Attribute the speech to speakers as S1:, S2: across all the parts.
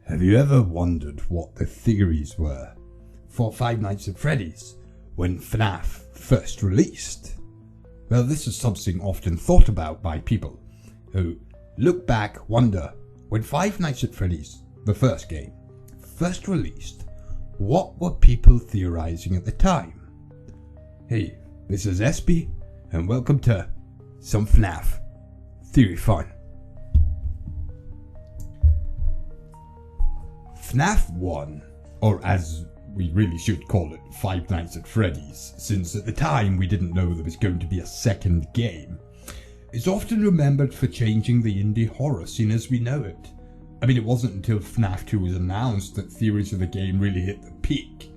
S1: Have you ever wondered what the theories were for Five Nights at Freddy's when Fnaf first released? Well, this is something often thought about by people who look back, wonder, when Five Nights at Freddy's, the first game, first released, what were people theorizing at the time? Hey, this is SB, and welcome to some Fnaf Theory Fun. Fnaf 1, or as we really should call it, Five Nights at Freddy's, since at the time we didn't know there was going to be a second game, is often remembered for changing the indie horror scene as we know it. I mean, it wasn't until Fnaf 2 was announced that theories of the game really hit the peak.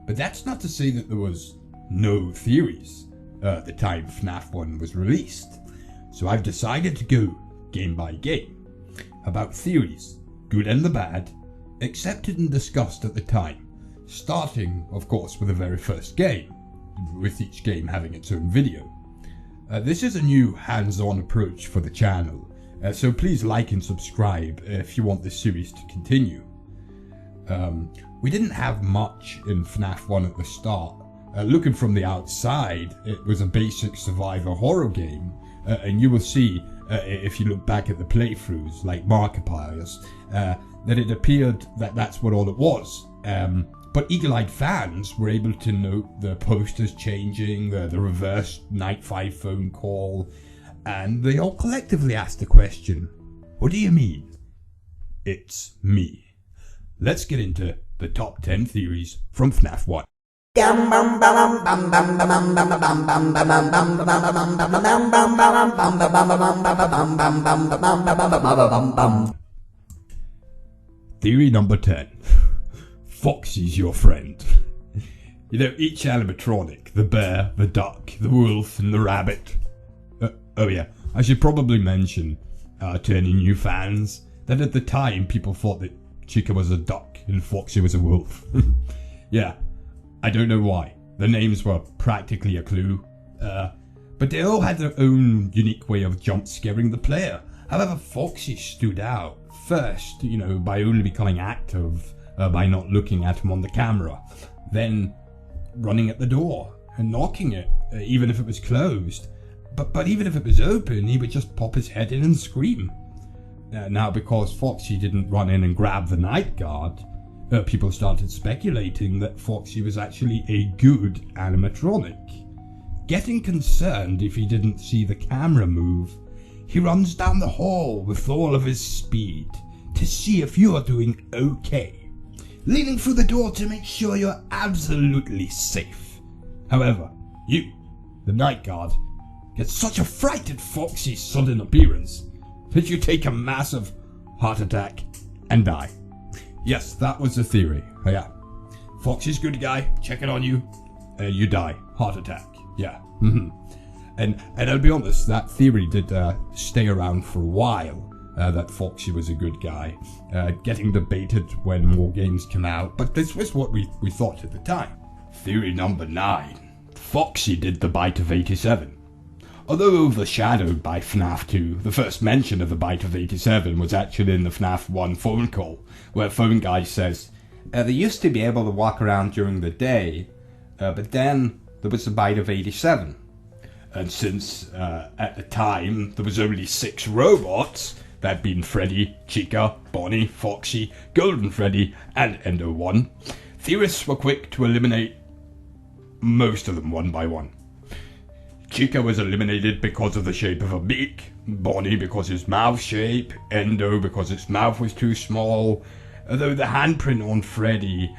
S1: But that's not to say that there was no theories at the time Fnaf 1 was released. So I've decided to go game by game about theories, good and the bad, accepted and discussed at the time, starting, of course, with the very first game, with each game having its own video. This is a new hands-on approach for the channel, so please like and subscribe if you want this series to continue. We didn't have much in Fnaf 1 at the start. Looking from the outside, it was a basic survivor horror game, and you will see, if you look back at the playthroughs, like markipliers, that it appeared that that's what all it was. But eagle-eyed fans were able to note the posters changing, the reverse Night 5 phone call, and they all collectively asked the question, what do you mean? It's me. Let's get into the top 10 theories from Fnaf 1. Theory number 10. Foxy's your friend. You know, each animatronic, the bear, the duck, the wolf, and the rabbit. Oh yeah, I should probably mention, to any new fans, that at the time people thought that Chica was a duck and Foxy was a wolf. Yeah, I don't know why. The names were practically a clue. But they all had their own unique way of jump scaring the player. However, Foxy stood out. First, you know, by only becoming active by not looking at him on the camera. Then running at the door and knocking it, even if it was closed. But even if it was open, he would just pop his head in and scream. Now, because Foxy didn't run in and grab the night guard, people started speculating that Foxy was actually a good animatronic. Getting concerned if he didn't see the camera move, he runs down the hall with all of his speed to see if you're doing okay, leaning through the door to make sure you're absolutely safe. However, you, the night guard, get such a fright at Foxy's sudden appearance that you take a massive heart attack and die. Yes, that was the theory. Oh, yeah. Foxy's good guy, checking on you, you die. Heart attack. Yeah. And I'll be honest, that theory did stay around for a while, that Foxy was a good guy, getting debated when more games came out, but this was what we thought at the time. Theory number 9. Foxy did the bite of 87. Although overshadowed by Fnaf 2, the first mention of the bite of 87 was actually in the Fnaf 1 phone call, where phone guy says, they used to be able to walk around during the day, but then there was the bite of 87. And since at the time there was only 6 robots, that being Freddy, Chica, Bonnie, Foxy, Golden Freddy, and Endo 1, theorists were quick to eliminate most of them one by one. Chica was eliminated because of the shape of her beak, Bonnie because his mouth shape, Endo because his mouth was too small, although the handprint on Freddy,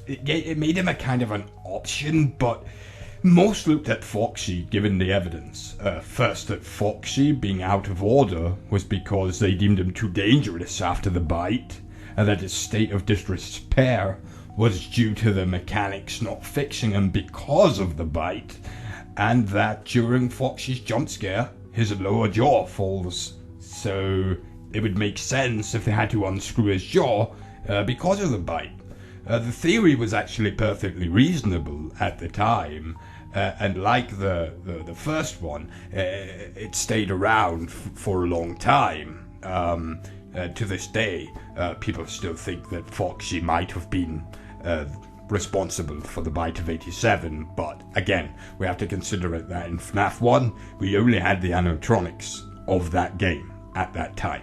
S1: it made him a kind of an option, but most looked at Foxy given the evidence. First, that Foxy being out of order was because they deemed him too dangerous after the bite, and that his state of disrepair was due to the mechanics not fixing him because of the bite, and that during Foxy's jump scare, his lower jaw falls. So it would make sense if they had to unscrew his jaw because of the bite. The theory was actually perfectly reasonable at the time, and like the first one, it stayed around for a long time. to this day, people still think that Foxy might have been responsible for the bite of 87, but again, we have to consider that in FNAF 1, we only had the animatronics of that game at that time.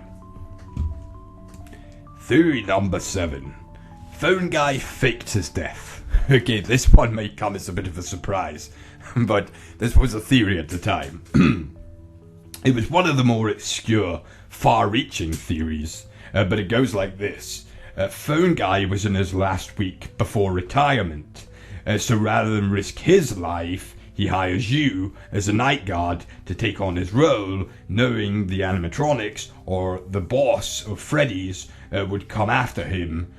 S1: Theory number 7. Phone guy faked his death. Okay, this one may come as a bit of a surprise, but this was a theory at the time. It was one of the more obscure, far-reaching theories, but it goes like this. Phone guy was in his last week before retirement, so rather than risk his life, he hires you as a night guard to take on his role, knowing the animatronics or the boss of Freddy's would come after him.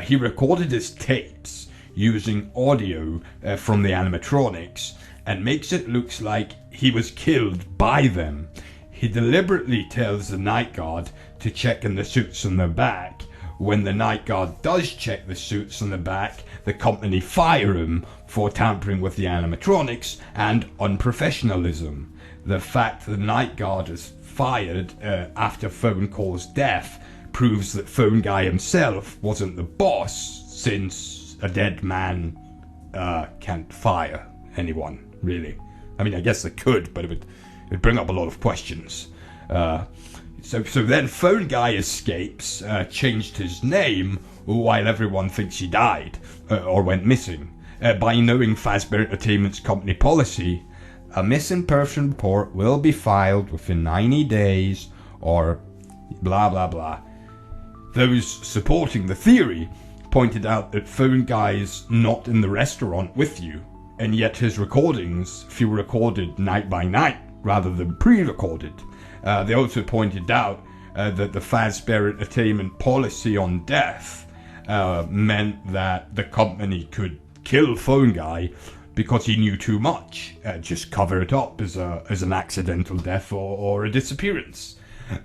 S1: He recorded his tapes using audio from the animatronics and makes it look like he was killed by them. He deliberately tells the night guard to check in the suits on their back. When the night guard does check the suits on the back, the company fire him for tampering with the animatronics and unprofessionalism. The fact the night guard is fired after Phone Call's death proves that Phone Guy himself wasn't the boss, since a dead man can't fire anyone, really. I mean, I guess they could, but it would bring up a lot of questions. So then Phone Guy escapes, changed his name while everyone thinks he died or went missing. By knowing Fazbear Entertainment's company policy, a missing person report will be filed within 90 days or blah blah blah. Those supporting the theory pointed out that Phone Guy's not in the restaurant with you, and yet his recordings feel recorded night by night rather than pre-recorded. They also pointed out that the Fazbear Entertainment policy on death meant that the company could kill Phone Guy because he knew too much, just cover it up as an accidental death or a disappearance.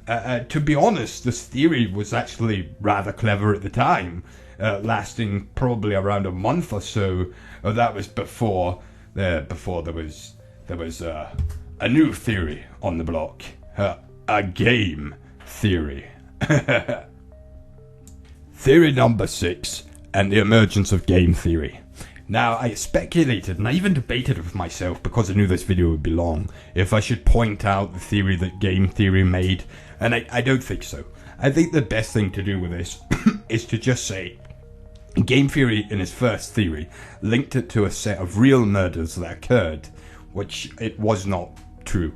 S1: To be honest, this theory was actually rather clever at the time, lasting probably around a month or so. That was before there was a new theory on the block. A game theory. Theory number 6, and the emergence of game theory. Now, I speculated, and I even debated with myself, because I knew this video would be long, if I should point out the theory that game theory made, and I don't think so. I think the best thing to do with this is to just say, game theory in his first theory linked it to a set of real murders that occurred, which it was not true.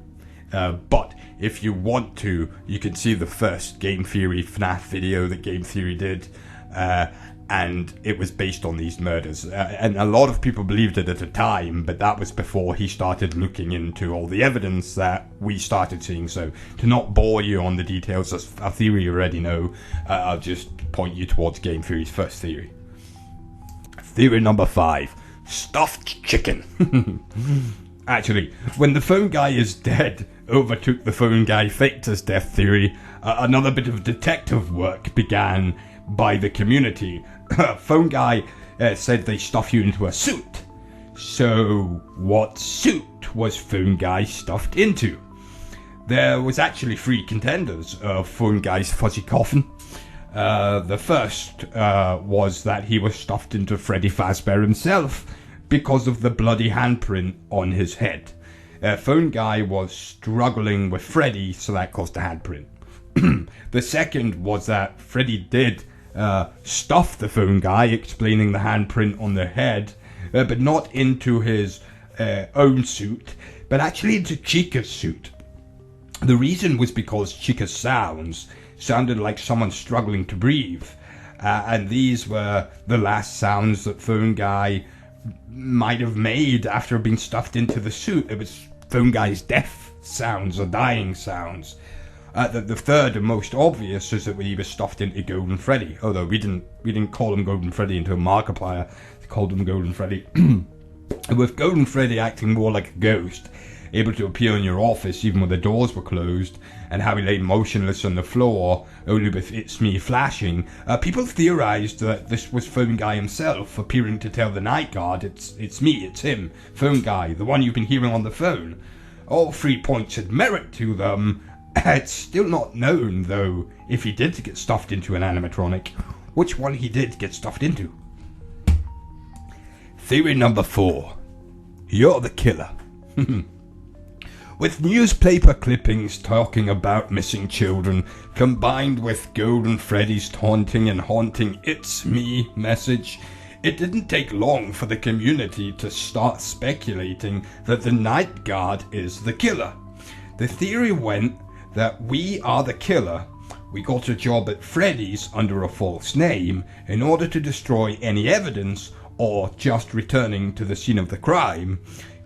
S1: But if you want to, you can see the first Game Theory FNAF video that Game Theory did, and it was based on these murders. And a lot of people believed it at the time, but that was before he started looking into all the evidence that we started seeing. So to not bore you on the details of a theory you already know, I'll just point you towards Game Theory's first theory. Theory number 5, stuffed chicken. Actually, when the Phone Guy is dead overtook the Phone Guy faked his death theory, another bit of detective work began by the community. Phone Guy said they stuff you into a suit. So, what suit was Phone Guy stuffed into? There was actually 3 contenders of Phone Guy's fuzzy coffin. The first was that he was stuffed into Freddy Fazbear himself, because of the bloody handprint on his head. Phone Guy was struggling with Freddy, so that caused the handprint. The second was that Freddy did stuff the Phone Guy, explaining the handprint on the head, but not into his own suit, but actually into Chica's suit. The reason was because Chica's sounds sounded like someone struggling to breathe, and these were the last sounds that Phone Guy might have made after being stuffed into the suit. It was Phone Guy's death sounds or dying sounds. The third and most obvious is that he was stuffed into Golden Freddy, although we didn't call him Golden Freddy until Markiplier called him Golden Freddy. With Golden Freddy acting more like a ghost, able to appear in your office even when the doors were closed, and how he lay motionless on the floor, only with "it's me" flashing, people theorized that this was Phone Guy himself, appearing to tell the night guard, it's me, it's him, Phone Guy, the one you've been hearing on the phone. All 3 points had merit to them, It's still not known, though, if he did get stuffed into an animatronic, which one he did get stuffed into. Theory number 4. You're the killer. With newspaper clippings talking about missing children, combined with Golden Freddy's taunting and haunting "It's me" message, it didn't take long for the community to start speculating that the night guard is the killer. The theory went that we are the killer. We got a job at Freddy's under a false name in order to destroy any evidence or just returning to the scene of the crime.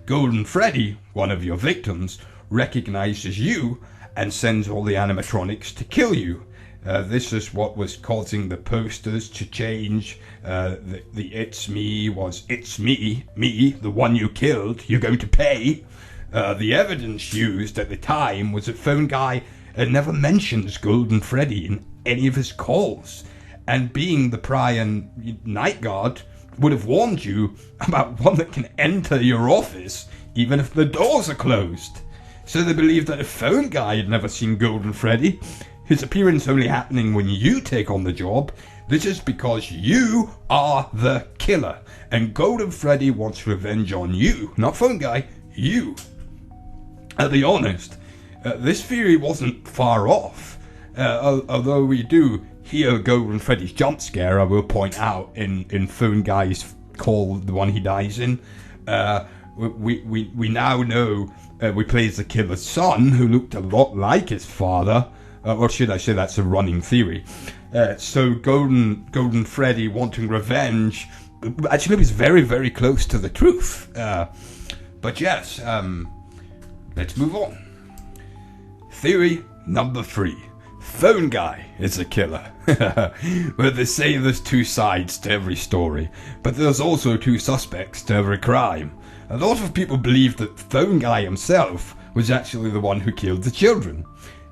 S1: Golden Freddy, one of your victims, recognizes you and sends all the animatronics to kill you. This is what was causing the posters to change. The "It's me" was "It's me, the one you killed, you're going to pay." The evidence used at the time was that Phone Guy never mentions Golden Freddy in any of his calls, and being the prior night guard would have warned you about one that can enter your office even if the doors are closed. So they believe that if Phone Guy had never seen Golden Freddy, his appearance only happening when you take on the job, this is because you are the killer, and Golden Freddy wants revenge on you, not Phone Guy, you. To be honest, this theory wasn't far off, although we do hear Golden Freddy's jump scare, I will point out, in Phone Guy's call, the one he dies in. We now know we play as the killer's son, who looked a lot like his father. Or should I say that's a running theory. So Golden Freddy wanting revenge actually was very, very close to the truth. But yes, let's move on. Theory number 3. Phone Guy is a killer. Well, they say there's 2 sides to every story, but there's also 2 suspects to every crime. A lot of people believe that Phone Guy himself was actually the one who killed the children.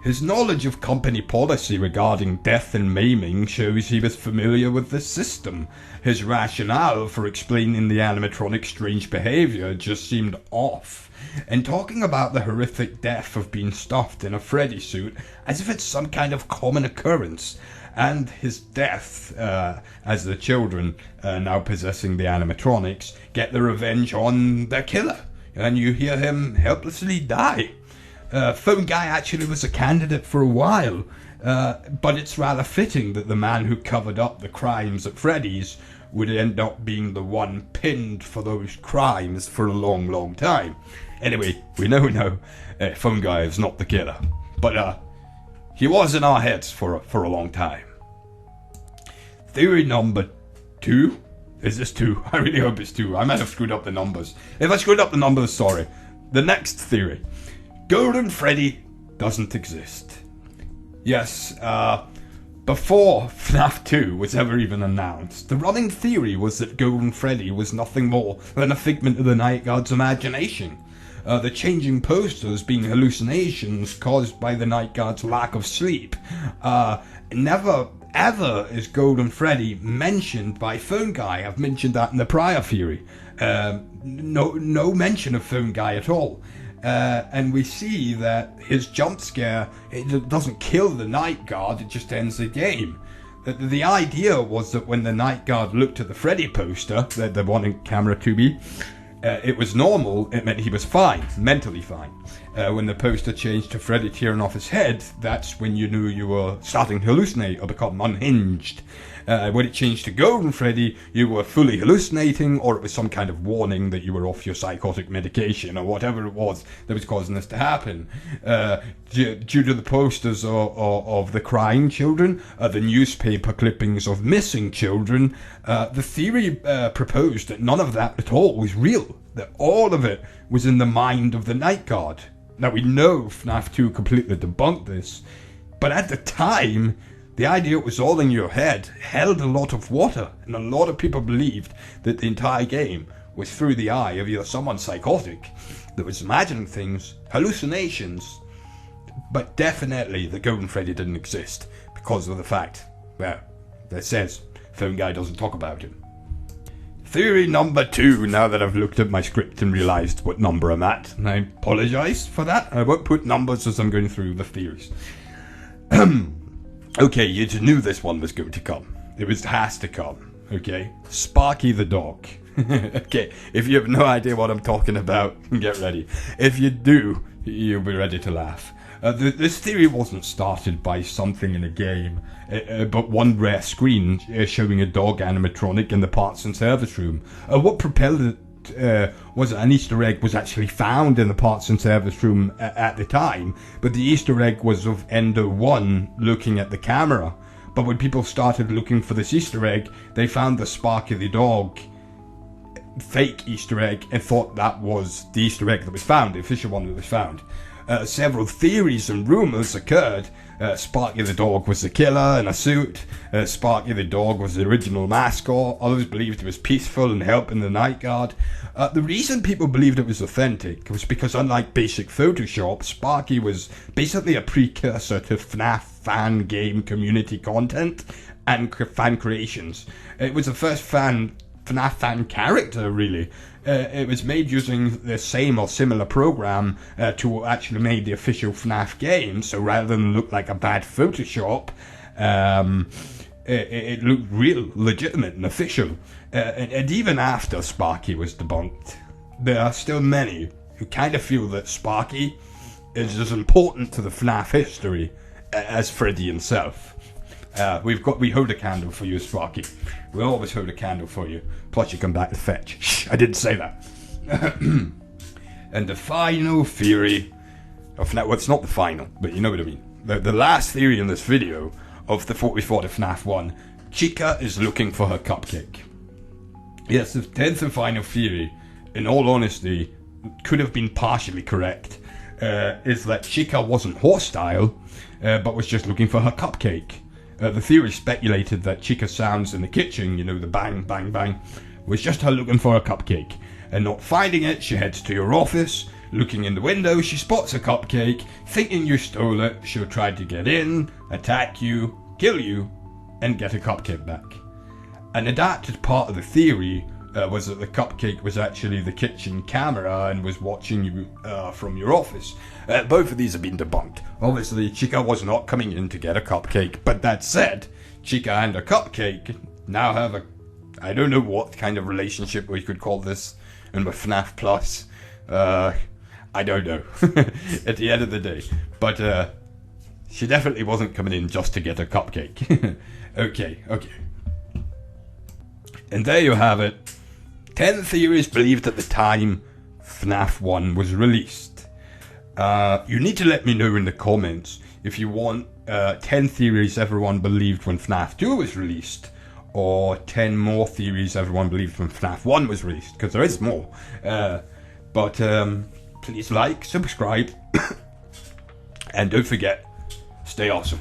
S1: His knowledge of company policy regarding death and maiming shows he was familiar with the system. His rationale for explaining the animatronic's strange behaviour just seemed off. And talking about the horrific death of being stuffed in a Freddy suit as if it's some kind of common occurrence, and his death as the children, now possessing the animatronics, get the revenge on their killer, and you hear him helplessly die. Phone Guy actually was a candidate for a while, but it's rather fitting that the man who covered up the crimes at Freddy's would end up being the one pinned for those crimes for a long, long time. Anyway, we know now Phone Guy is not the killer, but he was in our heads for a long time. Theory number 2. Is this 2? I really hope it's 2. I might have screwed up the numbers. If I screwed up the numbers, sorry. The next theory. Golden Freddy doesn't exist. Yes, before Fnaf 2 was ever even announced, the running theory was that Golden Freddy was nothing more than a figment of the Night Guard's imagination. The changing posters being hallucinations caused by the Night Guard's lack of sleep. Never ever is Golden Freddy mentioned by Phone Guy. I've mentioned that in the prior theory. No mention of Phone Guy at all. And we see that his jump scare, it doesn't kill the Night Guard, it just ends the game. The idea was that when the Night Guard looked at the Freddy poster, the one in camera 2B, it was normal, it meant he was fine, mentally fine. When the poster changed to Freddy tearing off his head, that's when you knew you were starting to hallucinate or become unhinged. When it changed to Golden Freddy, you were fully hallucinating, or it was some kind of warning that you were off your psychotic medication, or whatever it was that was causing this to happen. Due to the posters of the crying children, the newspaper clippings of missing children, the theory proposed that none of that at all was real, that all of it was in the mind of the Night Guard. Now we know FNAF 2 completely debunked this, but at the time, the idea it was all in your head held a lot of water, and a lot of people believed that the entire game was through the eye of either someone psychotic that was imagining things, hallucinations, but definitely the Golden Freddy didn't exist because of the fact, well, that says Phone Guy doesn't talk about him. Theory number 2, now that I've looked at my script and realised what number I'm at, and I apologise for that. I won't put numbers as I'm going through the theories. Okay, you just knew this one was going to come. It has to come, okay? Sparky the dog. Okay, if you have no idea what I'm talking about, get ready. If you do, you'll be ready to laugh. This theory wasn't started by something in a game, but one rare screen showing a dog animatronic in the parts and service room. What propelled it was an Easter egg was actually found in the parts and service room at the time, but the Easter egg was of Ender 1 looking at the camera. But when people started looking for this Easter egg, they found the Sparky the dog fake Easter egg and thought that was the Easter egg that was found, the official one that was found. Several theories and rumours occurred. Sparky the dog was the killer in a suit. Sparky the dog was the original mascot. Others believed it was peaceful and helping the night guard. The reason people believed it was authentic was because, unlike basic Photoshop, Sparky was basically a precursor to Fnaf fan game community content and fan creations. It was the first Fnaf fan character, really. It was made using the same or similar program to actually make the official Fnaf game, so rather than look like a bad Photoshop, it looked real, legitimate and official. And even after Sparky was debunked, there are still many who kind of feel that Sparky is as important to the Fnaf history as Freddy himself. We hold a candle for you, Sparky. We'll always hold a candle for you. Plus you come back to fetch. Shh, I didn't say that. And the final theory of FNAF, well, it's not the final, but you know what I mean. The last theory in this video of the 44 to FNAF 1, Chica is looking for her cupcake. Yes, the 10th and final theory, in all honesty, could have been partially correct, is that Chica wasn't hostile, but was just looking for her cupcake. The theory speculated that Chica's sounds in the kitchen, you know, the bang, bang, bang, was just her looking for a cupcake. And not finding it, she heads to your office. Looking in the window, she spots a cupcake. Thinking you stole it, she'll try to get in, attack you, kill you, and get a cupcake back. An adapted part of the theory was that the cupcake was actually the kitchen camera and was watching you from your office. Both of these have been debunked. Obviously, Chica was not coming in to get a cupcake, but that said, Chica and her cupcake now have a, I don't know what kind of relationship we could call this, and with FNAF Plus, I don't know, at the end of the day. But she definitely wasn't coming in just to get a cupcake. Okay. And there you have it. 10 theories believed at the time FNAF 1 was released. You need to let me know in the comments if you want 10 theories everyone believed when FNAF 2 was released, or 10 more theories everyone believed when FNAF 1 was released, because there is more. But please like, subscribe, and don't forget, stay awesome.